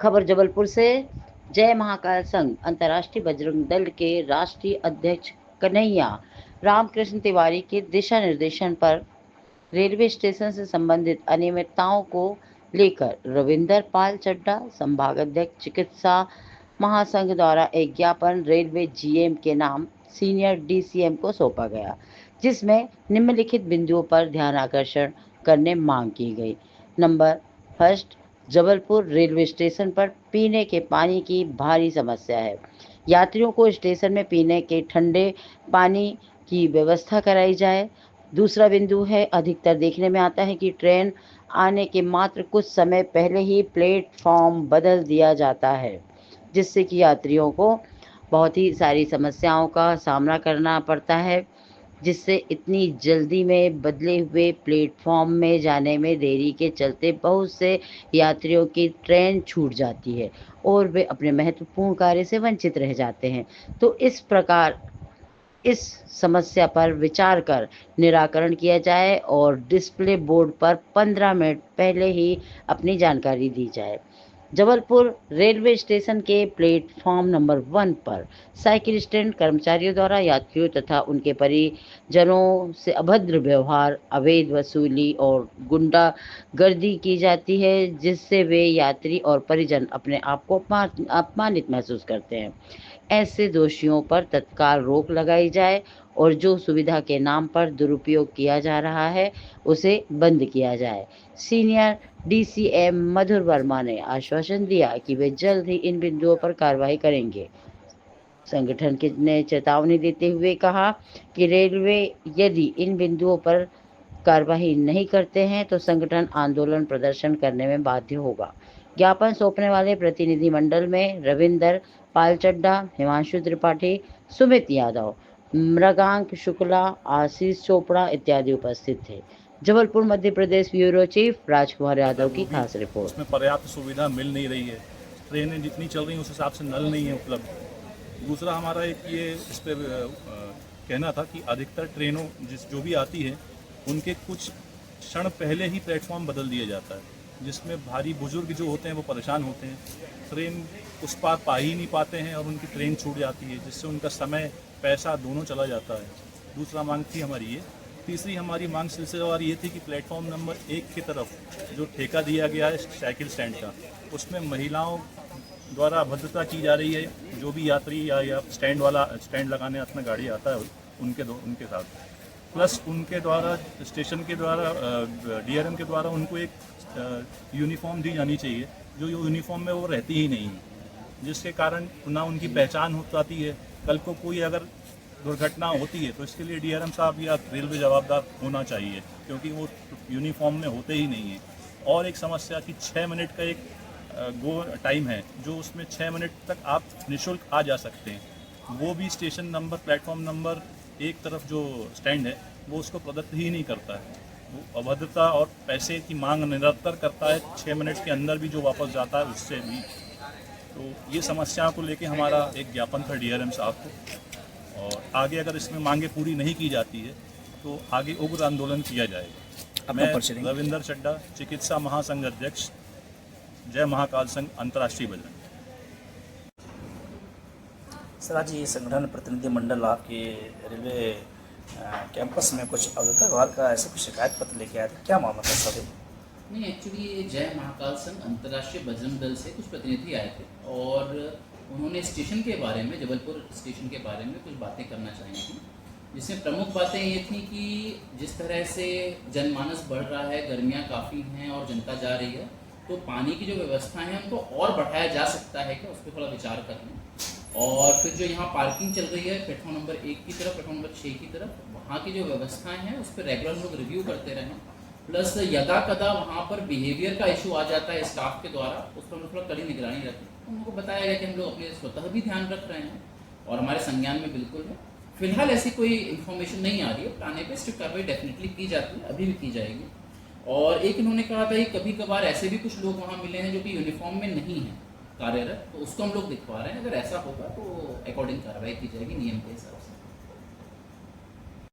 खबर जबलपुर से। जय महाकाल संघ अंतर्राष्ट्रीय बजरंग दल के राष्ट्रीय अध्यक्ष कन्हैया रामकृष्ण तिवारी के दिशा निर्देशन पर रेलवे स्टेशन से संबंधित अनियमितताओं को लेकर रविंदर पाल चड्ढा संभागाध्यक्ष चिकित्सा महासंघ द्वारा एक ज्ञापन रेलवे जीएम के नाम सीनियर डीसीएम को सौंपा गया, जिसमें निम्नलिखित बिंदुओं पर ध्यान आकर्षण करने मांग की गई। Number first, Jabalpur railway station पर पीने के पानी की भारी समस्या है। यात्रियों को स्टेशन में पीने के ठंडे पानी की व्यवस्था कराई जाए। दूसरा बिंदु है, अधिकतर देखने में आता है कि ट्रेन आने के मात्र कुछ समय पहले ही प्लेटफॉर्म बदल दिया जाता है, जिससे कि यात्रियों को बहुत ही सारी समस्याओं का सामना करना पड़ता है, जिससे इतनी जल्दी में बदले हुए प्लेटफॉर्म में जाने में देरी के चलते बहुत से यात्रियों की ट्रेन छूट जाती है और वे अपने महत्वपूर्ण कार्य से वंचित रह जाते हैं। तो इस प्रकार इस समस्या पर विचार कर निराकरण किया जाए और डिस्प्ले बोर्ड पर 15 मिनट पहले ही अपनी जानकारी दी जाए। जबलपुर रेलवे स्टेशन के प्लेटफॉर्म नंबर 1 पर साइकिल स्टैंड कर्मचारियों द्वारा यात्रियों तथा उनके परिजनों से अभद्र व्यवहार, अवैध वसूली और गुंडागर्दी की जाती है, जिससे वे यात्री और परिजन अपने आप को अपमानित महसूस करते हैं। ऐसे दोषियों पर तत्काल रोक लगाई जाए और जो सुविधा के नाम पर दुरुपयोग किया जा रहा है उसे बंद किया जाए। सीनियर डीसीएम मधुर वर्मा ने आश्वासन दिया कि वे जल्द ही इन बिंदुओं पर कार्रवाई करेंगे। संगठन ने चेतावनी देते हुए कहा कि रेलवे यदि इन बिंदुओं पर कार्रवाई नहीं करते हैं तो संगठन आंदोलन प्रदर्शन करने में बाध्य होगा। ज्ञापन सौंपने वाले प्रतिनिधिमंडल में रविंदर पाल चड्ढा, हिमांशु त्रिपाठी, सुमित यादव, मृगांक शुक्ला, आशीष चोपड़ा इत्यादि उपस्थित थे। जबलपुर मध्य प्रदेश ब्यूरो चीफ राजकुमार यादव की खास रिपोर्ट। उसमें पर्याप्त सुविधा मिल नहीं रही है, ट्रेनें जितनी चल रही हैं उस हिसाब से नल नहीं है उपलब्ध। दूसरा हमारा एक ये इस पर कहना था कि अधिकतर ट्रेनों जो भी आती है उनके कुछ क्षण पहले ही प्लेटफॉर्म बदल दिया जाता है, जिसमें भारी बुजुर्ग जो होते हैं वो परेशान होते हैं, ट्रेन उस पार पा ही नहीं पाते हैं और उनकी ट्रेन छूट जाती है, जिससे उनका समय पैसा दोनों चला जाता है। दूसरा मांग थी हमारी ये। तीसरी हमारी मांग सिलसिलेवार ये थी कि प्लेटफॉर्म नंबर 1 की तरफ जो ठेका दिया गया है साइकिल स्टैंड का, उसमें महिलाओं द्वारा अभद्रता की जा रही है। जो भी यात्री या स्टैंड लगाने अपना गाड़ी आता है उनके साथ, प्लस उनके द्वारा स्टेशन के द्वारा डीआरएम के द्वारा उनको एक यूनिफॉर्म दी जानी चाहिए, जो यूनिफॉर्म में वो रहती ही नहीं है, जिसके कारण ना उनकी पहचान हो पाती है। कल को कोई अगर दुर्घटना होती है तो इसके लिए डीआरएम साहब या रेलवे जवाबदार होना चाहिए, क्योंकि वो यूनिफॉर्म में होते ही नहीं है। और एक समस्या कि 6 मिनट का एक गो टाइम है, जो उसमें 6 मिनट तक आप निःशुल्क आ जा सकते हैं, वो भी स्टेशन नंबर प्लेटफॉर्म नंबर 1 तरफ जो स्टैंड है वो उसको प्रदत्त ही नहीं करता है। वो अभद्रता और पैसे की मांग निरंतर करता है, 6 मिनट के अंदर भी जो वापस जाता है उससे भी। तो ये समस्याओं को लेके हमारा एक ज्ञापन था डीआरएम साहब को, और आगे अगर इसमें मांगे पूरी नहीं की जाती है तो आगे उग्र आंदोलन किया जाएगा। मैं रविंदर चड्ढा, चिकित्सा महासंघ अध्यक्ष, जय महाकाल संघ अंतर्राष्ट्रीय बजरंग। सर, आज ये संगठन प्रतिनिधि मंडल आपके रेलवे कैंपस में कुछ अवैध व्यवहार का ऐसे कुछ शिकायत पत्र लेके आया था, क्या मामला था सर? नहीं, एक्चुअली ये जय महाकाल संघ अंतर्राष्ट्रीय बजरंग दल से कुछ प्रतिनिधि आए थे और उन्होंने स्टेशन के बारे में, जबलपुर स्टेशन के बारे में कुछ बातें करना चाहिए थी, जिसमें प्रमुख बातें ये थी कि जिस तरह से जनमानस बढ़ रहा है, गर्मियाँ काफ़ी हैं और जनता जा रही है, तो पानी की जो व्यवस्था है उनको और बढ़ाया जा सकता है क्या, उस पर थोड़ा विचार कर लें। और फिर जो यहाँ पार्किंग चल रही है प्लेटफॉर्म नंबर 1 की तरफ, प्लेटफॉर्म नंबर 6 की तरफ, वहाँ की जो व्यवस्थाएं हैं उस पर रेगुलर लोग रिव्यू करते रहें। प्लस यदा कदा वहाँ पर बिहेवियर का इशू आ जाता है स्टाफ के द्वारा, उस पर हम लोग थोड़ा कड़ी निगरानी रखें। उनको बताया गया कि हम लोग अपने स्वतः भी ध्यान रख रहे हैं और हमारे संज्ञान में बिल्कुल है। फिलहाल ऐसी कोई इन्फॉर्मेशन नहीं आ रही है, आने पर स्ट्रिक्ट कार्रवाई डेफिनेटली की जाती है, अभी भी की जाएगी। और एक इन्होंने कहा था कि कभी कभार ऐसे भी कुछ लोग वहाँ मिले हैं जो कि यूनिफॉर्म में नहीं हैं कार्यरत, तो उसको हम लोग दिखवा रहे हैं। अगर ऐसा होगा तो अकॉर्डिंग कार्रवाई की जाएगी नियम के हिसाब से।